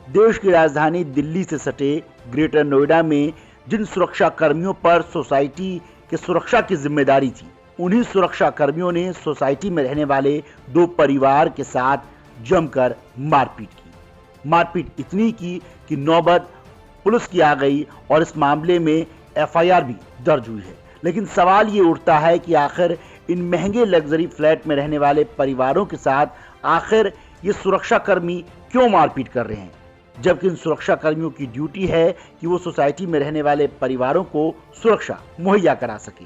देश की राजधानी दिल्ली से सटे ग्रेटर नोएडा में जिन सुरक्षा कर्मियों पर सोसाइटी की सुरक्षा की जिम्मेदारी थी, उन्हीं सुरक्षा कर्मियों ने सोसाइटी में रहने वाले दो परिवार के साथ जमकर मारपीट की। मारपीट इतनी की कि नौबत पुलिस की आ गई और इस मामले में एफआईआर भी दर्ज हुई है। लेकिन सवाल ये उठता है कि आखिर इन महंगे लग्जरी फ्लैट में रहने वाले परिवारों के साथ आखिर ये सुरक्षा कर्मी क्यों मारपीट कर रहे हैं, जबकि इन सुरक्षा कर्मियों की ड्यूटी है कि वो सोसाइटी में रहने वाले परिवारों को सुरक्षा मुहैया करा सके।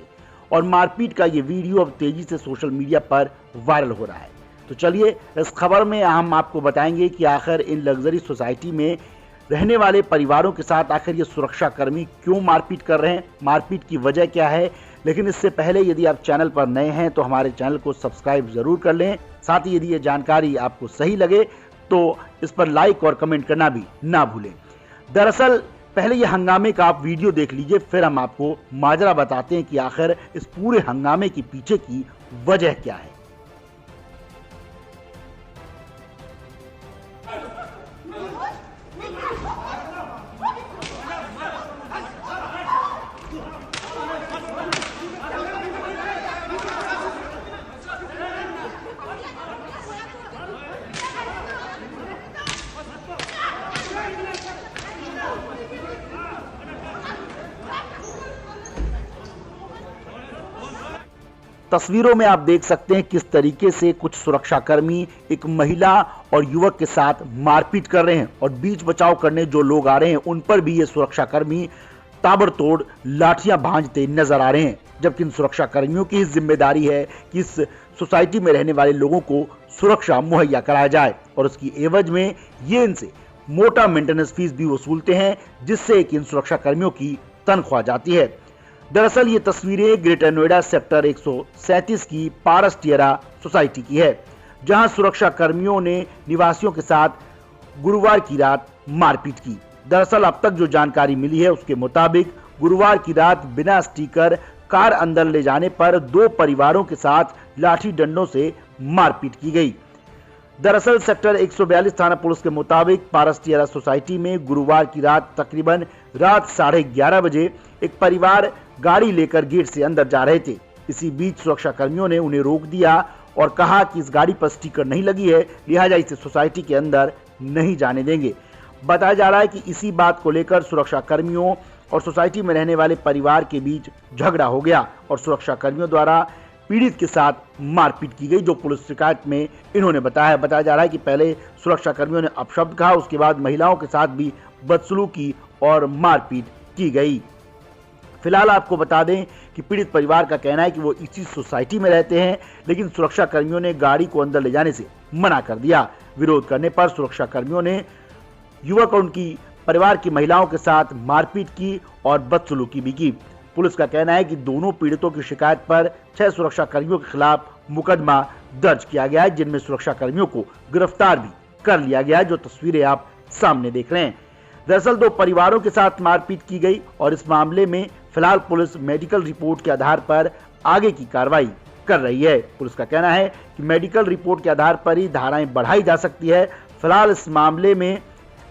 और मारपीट का ये वीडियो अब तेजी से सोशल मीडिया पर वायरल हो रहा है। तो चलिए इस खबर में हम आपको बताएंगे कि आखिर इन लग्जरी सोसाइटी में रहने वाले परिवारों के साथ आखिर ये सुरक्षा कर्मी क्यों मारपीट कर रहे हैं, मारपीट की वजह क्या है। लेकिन इससे पहले यदि आप चैनल पर नए हैं तो हमारे चैनल को सब्सक्राइब जरूर कर लें। साथ ही यदि ये जानकारी आपको सही लगे तो इस पर लाइक और कमेंट करना भी ना भूलें। दरअसल पहले ये हंगामे का आप वीडियो देख लीजिए, फिर हम आपको माजरा बताते हैं कि आखिर इस पूरे हंगामे के पीछे की वजह क्या है। तस्वीरों में आप देख सकते हैं किस तरीके से कुछ सुरक्षाकर्मी एक महिला और युवक के साथ मारपीट कर रहे हैं और बीच बचाव करने जो लोग आ रहे हैं उन पर भी ये सुरक्षाकर्मी ताबड़तोड़ लाठियां भांजते नजर आ रहे हैं। जबकि इन सुरक्षाकर्मियों की जिम्मेदारी है कि इस सोसाइटी में रहने वाले लोगों को सुरक्षा मुहैया कराया जाए और उसकी एवज में ये इनसे मोटा मेंटेनेंस फीस भी वसूलते हैं, जिससे कि इन सुरक्षाकर्मियों की तनख्वाह जाती है। दरअसल ये तस्वीरें ग्रेटर नोएडा सेक्टर 137 की पारस टियरा सोसाइटी की है, जहां सुरक्षा कर्मियों ने निवासियों के साथ गुरुवार की रात मारपीट की। दरअसल अब तक जो जानकारी मिली है उसके मुताबिक गुरुवार की रात बिना स्टिकर कार अंदर ले जाने पर दो परिवारों के साथ लाठी डंडों से मारपीट की गई। दरअसल सेक्टर 142 थाना पुलिस के मुताबिक पारस टियरा सोसाइटी में गुरुवार की रात तकरीबन रात 11:30 बजे एक परिवार गाड़ी लेकर गेट से अंदर जा रहे थे। इसी बीच सुरक्षा कर्मियों ने उन्हें रोक दिया और कहा कि इस गाड़ी पर स्टिकर नहीं लगी है, लिहाजा इसे सोसाइटी के अंदर नहीं जाने देंगे। बताया जा रहा है कि इसी बात को लेकर सुरक्षा कर्मियों और सोसाइटी में रहने वाले परिवार के बीच झगड़ा हो गया और सुरक्षा कर्मियों द्वारा पीड़ित के साथ मारपीट की गई, जो पुलिस शिकायत में इन्होंने बताया जा रहा है कि पहले सुरक्षा कर्मियों ने अपशब्द कहा, उसके बाद महिलाओं के साथ भी बदसलूकी और मारपीट की गई। फिलहाल आपको बता दें कि पीड़ित परिवार का कहना है कि वो इसी सोसाइटी में रहते हैं, लेकिन सुरक्षा कर्मियों ने गाड़ी को अंदर ले जाने से मना कर दिया। विरोध करने पर सुरक्षा कर्मियों ने युवक और उनकी परिवार की महिलाओं के साथ मारपीट की और बदसलूकी भी की। पुलिस का कहना है कि दोनों पीड़ितों की शिकायत पर 6 सुरक्षा कर्मियों के खिलाफ मुकदमा दर्ज किया गया है, जिनमें सुरक्षा कर्मियों को गिरफ्तार भी कर लिया गया है, जो तस्वीरें आप सामने देख रहे हैं। दरअसल दो परिवारों के साथ मारपीट की गई और इस मामले में फिलहाल पुलिस मेडिकल रिपोर्ट के आधार पर आगे की कार्रवाई कर रही है। पुलिस का कहना है कि मेडिकल रिपोर्ट के आधार पर ही धाराएं बढ़ाई जा सकती है। फिलहाल इस मामले में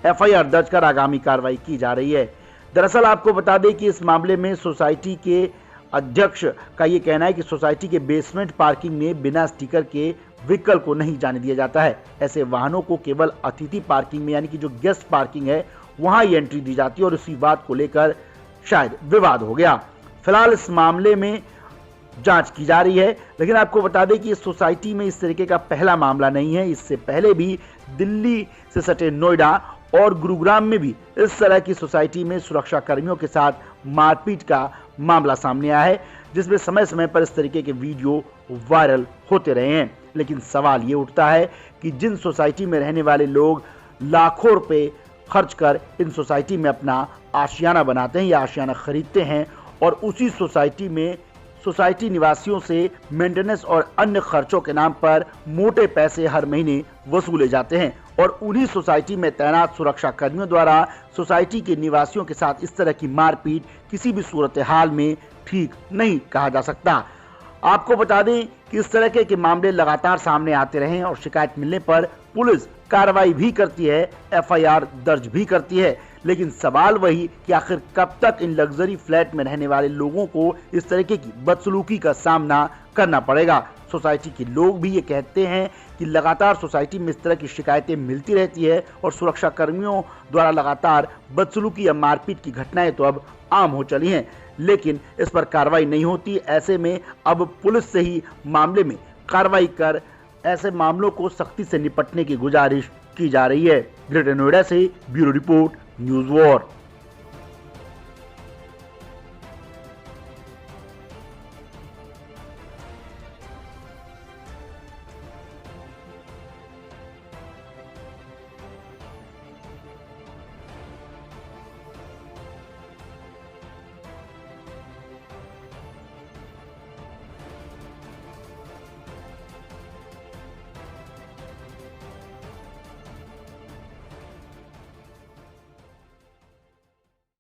एफआईआर दर्ज कर आगामी कार्रवाई की जा रही है। दरअसल आपको बता दें कि इस मामले में सोसाइटी के अध्यक्ष का ये कहना है कि सोसाइटी के बेसमेंट पार्किंग में बिना स्टिकर के व्हीकल को नहीं जाने दिया जाता है। ऐसे वाहनों को केवल अतिथि पार्किंग में, यानी कि जो गेस्ट पार्किंग है, वहां ही एंट्री दी जाती है और इसी बात को लेकर शायद विवाद हो गया। फिलहाल इस मामले में जांच की जा रही है। लेकिन आपको बता दें कि इस सोसाइटी में इस तरीके का पहला मामला नहीं है। इससे पहले भी दिल्ली से सटे नोएडा और गुरुग्राम में भी इस तरह की सोसाइटी में सुरक्षा कर्मियों के साथ मारपीट का मामला सामने आया है, जिसमें समय समय पर इस तरीके के वीडियो वायरल होते रहे हैं। लेकिन सवाल ये उठता है कि जिन सोसाइटी में रहने वाले लोग लाखों रुपए खर्च कर इन सोसाइटी में अपना आशियाना बनाते हैं या आशियाना खरीदते हैं और उसी सोसाइटी में सोसाइटी निवासियों से मेंटेनेंस और अन्य खर्चों के नाम पर मोटे पैसे हर महीने वसूले जाते हैं और उन्हीं सोसाइटी में तैनात सुरक्षा कर्मियों द्वारा सोसाइटी के निवासियों के साथ इस तरह की मारपीट किसी भी सूरत हाल में ठीक नहीं कहा जा सकता। आपको बता दें कि इस तरह के मामले लगातार सामने आते रहे और शिकायत मिलने पर पुलिस कार्रवाई भी करती है, एफआईआर दर्ज भी करती है, लेकिन सवाल वही कि आखिर कब तक इन लग्जरी फ्लैट में रहने वाले लोगों को इस तरीके की बदसलूकी का सामना करना पड़ेगा। सोसाइटी के लोग भी ये कहते हैं कि लगातार सोसाइटी में इस तरह की शिकायतें मिलती रहती है और सुरक्षा कर्मियों द्वारा लगातार बदसलूकी या मारपीट की घटनाएं तो अब आम हो चली हैं, लेकिन इस पर कार्रवाई नहीं होती। ऐसे में अब पुलिस से ही मामले में कार्रवाई कर ऐसे मामलों को सख्ती से निपटने की गुजारिश की जा रही है। ग्रेटर नोएडा से ब्यूरो रिपोर्ट, न्यूज़ वॉर।